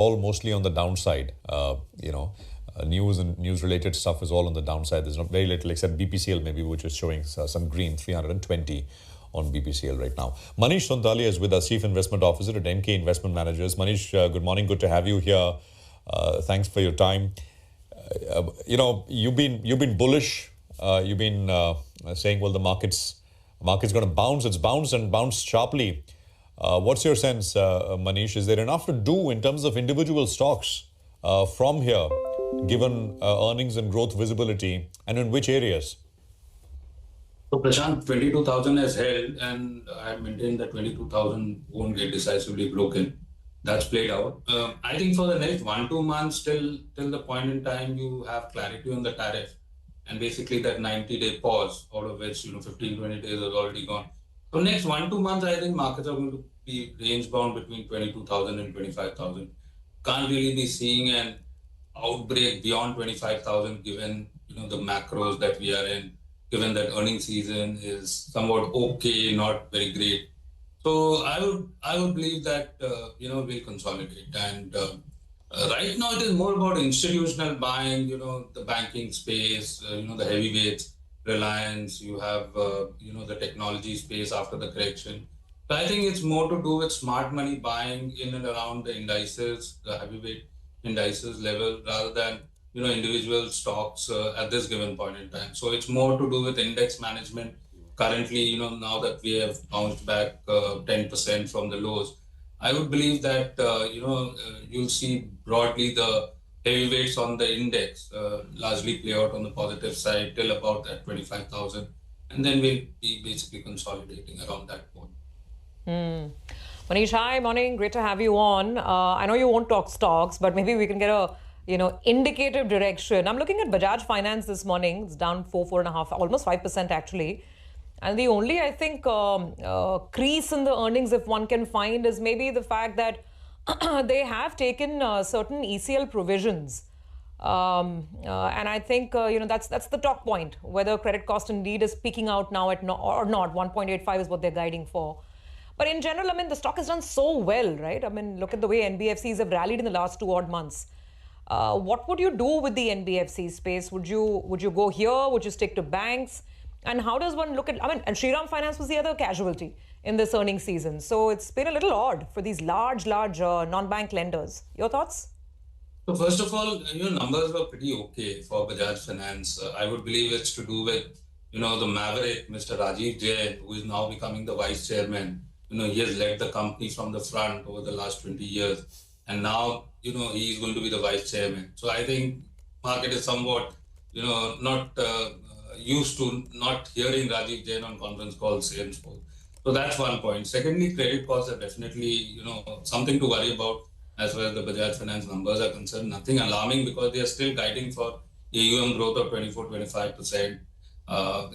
all mostly on the downside. News and news-related stuff is all on the downside. There's not very little except BPCL maybe, which is showing some green, 320 on BPCL right now. Manish Sonthalia is with us, Chief Investment Officer at Emkay Investment Managers. Manish, good morning. Good to have you here. Thanks for your time. You've been bullish. You've been saying, well, the market's going to bounce. It's bounced and bounced sharply. What's your sense, Manish? Is there enough to do in terms of individual stocks from here, given earnings and growth visibility, and in which areas? So Prashant, 22,000 has held, and I maintain that 22,000 won't get decisively broken. That's played out. I think for the next 1-2 months, till the point in time you have clarity on the tariff, and basically that 90-day pause, out of which 15-20 days has already gone. So next 1-2 months, I think markets are going to be range bound between 22,000 and 25,000. Can't really be seeing an outbreak beyond 25,000 given the macros that we are in, given that earnings season is somewhat okay, not very great. So I would believe that we'll consolidate, and right now it is more about institutional buying, the banking space, the heavyweights, Reliance, you have the technology space after the correction. So I think it's more to do with smart money buying in and around the indices, the heavyweight indices level, rather than individual stocks at this given point in time. So it's more to do with index management. Currently, now that we have bounced back 10% from the lows, I would believe that you'll see broadly the heavyweights on the index largely play out on the positive side till about that 25,000, and then we'll be basically consolidating around that point. Manish, hi, morning. Great to have you on. I know you won't talk stocks, but maybe we can get a indicative direction. I'm looking at Bajaj Finance this morning. It's down 4.5, almost 5% actually. And the only, I think, crease in the earnings, if one can find, is maybe the fact that they have taken certain ECL provisions. And I think, that's the talk point, whether credit cost indeed is peaking out now or not. 1.85 is what they're guiding for. But in general, I mean, the stock has done so well, right? I mean, look at the way NBFCs have rallied in the last 2 odd months. What would you do with the NBFC space? Would you go here? Would you stick to banks? And how does one look at, and Shriram Finance was the other casualty in this earnings season. So it's been a little odd for these large non-bank lenders. Your thoughts? So first of all, numbers were pretty okay for Bajaj Finance. I would believe it's to do with, the maverick, Mr. Rajiv Jain, who is now becoming the vice chairman. He has led the company from the front over the last 20 years. And now, he is going to be the vice chairman. So I think market is somewhat, not used to not hearing Rajiv Jain on conference calls and so. So that's one point. Secondly, credit costs are definitely, something to worry about as far as the Bajaj Finance numbers are concerned. Nothing alarming because they are still guiding for AUM growth of 24-25%.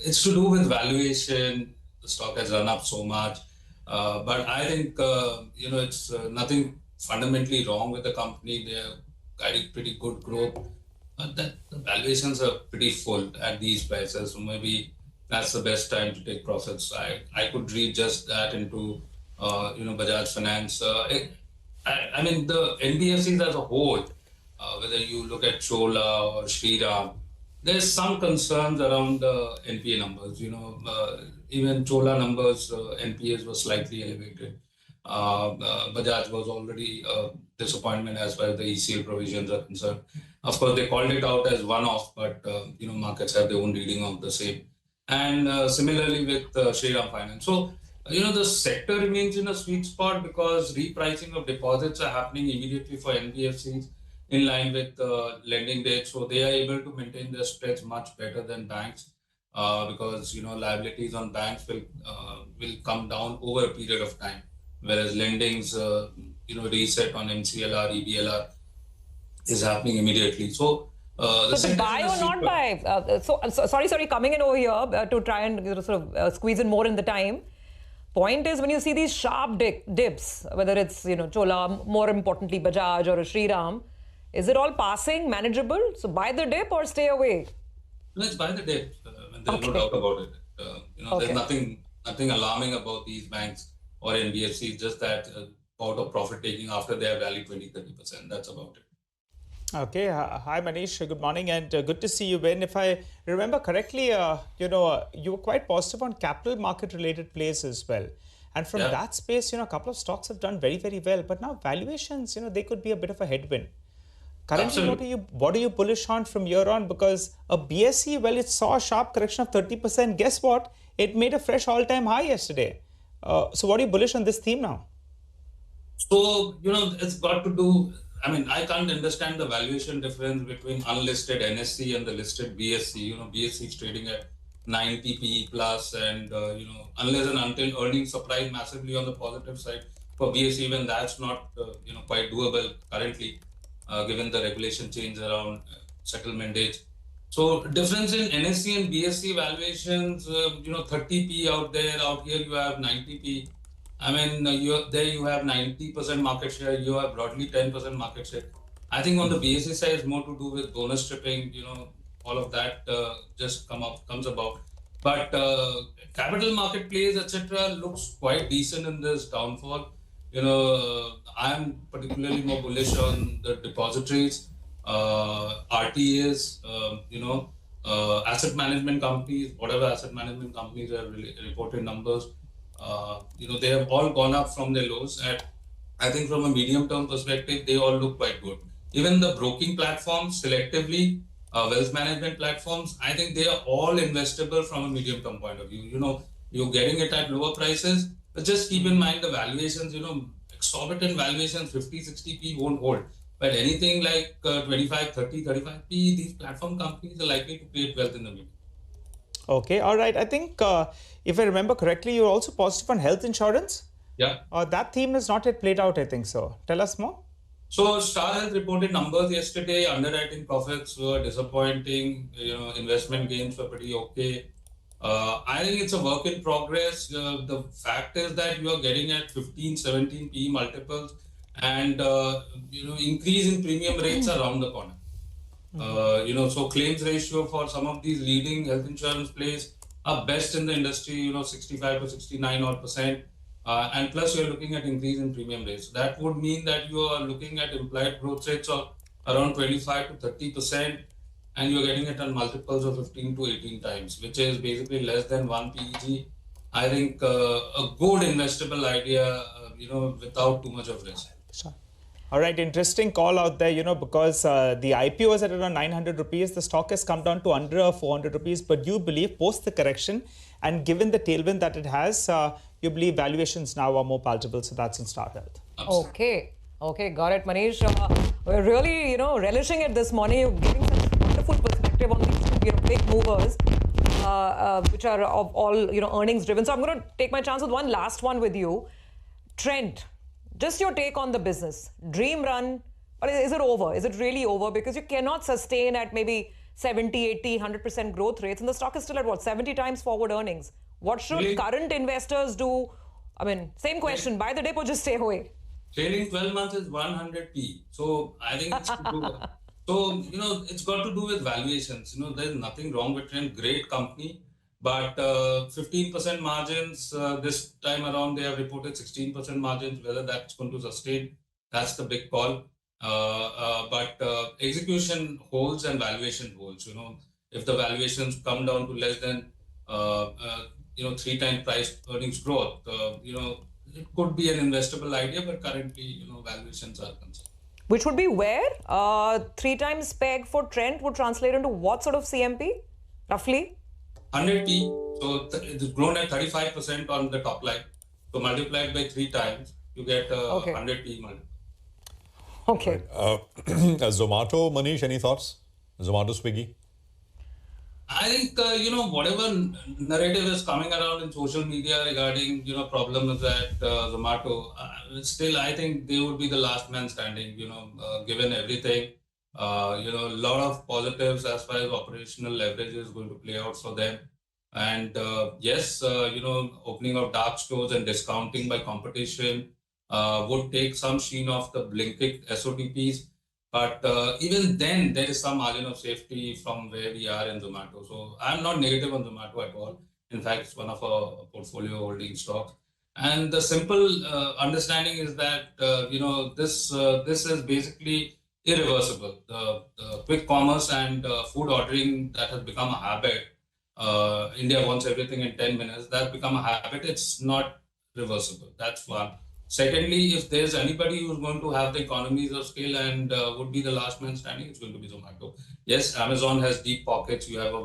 It's to do with valuation. The stock has run up so much. But I think, it's nothing fundamentally wrong with the company. They are guiding pretty good growth. But the valuations are pretty full at these prices. So maybe that's the best time to take profits. I could read just that into, Bajaj Finance. I mean, the NBFCs as a whole, whether you look at Chola or Shriram, there's some concerns around the NPA numbers. Even Chola numbers, NPAs were slightly elevated. Bajaj was already a disappointment as far as the ECL provisions are concerned. Of course, they called it out as one-off, but markets have their own reading of the same. And similarly with Shriram Finance. So, the sector remains in a sweet spot because repricing of deposits are happening immediately for NBFCs in line with lending rates. So they are able to maintain their spreads much better than banks because, liabilities on banks will come down over a period of time. Whereas lendings, reset on MCLR, EBLR is happening immediately. So, so buy or not buy? Sorry, coming in over here to try and sort of squeeze in more in the time. Point is, when you see these sharp dips, whether it's, Chola, more importantly, Bajaj or a Shriram, is it all passing, manageable? So buy the dip or stay away? Let's buy the dip. There's no doubt about it. There's nothing alarming about these banks or NBFCs, just that out of profit taking after they have rallied 20-30%. That's about it. Okay, hi Manish, good morning and good to see you, Ben. If I remember correctly, you were quite positive on capital market related plays as well. And from that space, a couple of stocks have done very, very well. But now valuations, they could be a bit of a headwind. Currently, what are you bullish on from here on? Because a BSE, well, it saw a sharp correction of 30%. Guess what? It made a fresh all-time high yesterday. So what are you bullish on this theme now? So, it's got to do, I can't understand the valuation difference between unlisted NSE and the listed BSE. BSE is trading at 90 PE plus, and, unless and until earnings surprise massively on the positive side, for BSE, even that's not, quite doable currently, given the regulation change around settlement dates. So difference in NSE and BSE valuations, 30 P out there, out here you have 90 P. There you have 90% market share, you have broadly 10% market share. I think on the BSE side, it's more to do with bonus stripping, all of that just comes about. But capital market plays, etc., looks quite decent in this downfall. I'm particularly more bullish on the depositories, RTAs, asset management companies, whatever asset management companies have reported numbers. They have all gone up from their lows. And I think from a medium-term perspective, they all look quite good. Even the broking platforms, selectively, wealth management platforms, I think they are all investable from a medium-term point of view. You're getting it at lower prices, but just keep in mind the valuations, exorbitant valuations, 50, 60 P won't hold. But anything like 25, 30, 35 P, these platform companies are likely to create wealth in the medium. Okay, all right. I think if I remember correctly, you're also positive on health insurance. Yeah. That theme has not yet played out, I think so. Tell us more. So Star Health reported numbers yesterday. Underwriting profits were disappointing. Investment gains were pretty okay. I think it's a work in progress. The fact is that you are getting at 15, 17 PE multiples, and increase in premium rates around the corner. So claims ratio for some of these leading health insurance plays are best in the industry, 65 to 69 odd percent. And plus you're looking at increase in premium rates. That would mean that you are looking at implied growth rates of around 25 to 30%, and you're getting it on multiples of 15 to 18 times, which is basically less than 1 PEG. I think a good investable idea, without too much of risk. Sure. All right, interesting call out there, because the IPO was at around 900 rupees. The stock has come down to under 400 rupees. But you believe post the correction and given the tailwind that it has, you believe valuations now are more palatable. So that's in Star Health. Okay, got it, Manish. We're really, relishing it this morning. You're giving such wonderful perspective on these big movers, which are of all, earnings driven. So I'm going to take my chance with one last one with you. Trent, just your take on the business. Dream run, or is it over? Is it really over? Because you cannot sustain at maybe 70, 80, 100% growth rates, and the stock is still at 70 times forward earnings. What should current investors do? Same question, buy the dip or just stay away? Trailing 12 months is 100 P. So I think it's it's got to do with valuations. There's nothing wrong with Trent, great company, but 15% margins, this time around they have reported 16% margins. Whether that's going to sustain, that's the big call. But execution holds and valuation holds. If the valuations come down to less than 3 times price earnings growth, it could be an investable idea, but currently, valuations are concerned. Which would be where? 3 times PEG for Trent would translate into what sort of CMP, roughly? 100 P. So it's grown at 35% on the top line. So multiplied by 3 times, you get 100 P multiple. Okay. Zomato, Manish, any thoughts? Zomato, Swiggy? I think, whatever narrative is coming around in social media regarding, problems at Zomato, still, I think they would be the last man standing, given everything. A lot of positives as far as operational leverage is going to play out for them. And yes, opening of dark stores and discounting by competition would take some sheen off the Blinkit SOTPs. But even then, there is some margin of safety from where we are in Zomato. So I'm not negative on Zomato at all. In fact, it's one of our portfolio holding stocks. And the simple understanding is that this is basically irreversible. The quick commerce and food ordering that has become a habit. India wants everything in 10 minutes. That's become a habit. It's not reversible. That's one. Secondly, if there's anybody who's going to have the economies of scale and would be the last man standing, it's going to be Zomato. Yes, Amazon has deep pockets. You have a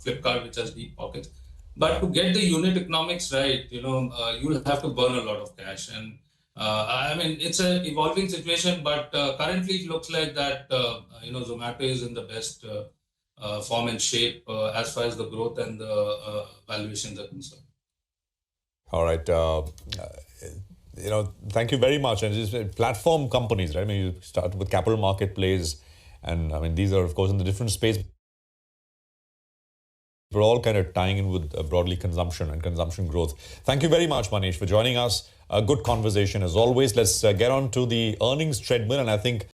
Flipkart which has deep pockets. But to get the unit economics right, you'll have to burn a lot of cash. And I mean, it's an evolving situation, but currently it looks like that, Zomato is in the best form and shape as far as the growth and the valuations are concerned. All right. Thank you very much. And just platform companies, right? I mean, you start with capital market plays, and I mean, these are, of course, in the different space. We're all kind of tying in with broadly consumption and consumption growth. Thank you very much, Manish, for joining us. A good conversation as always. Let's get on to the earnings treadmill, and I think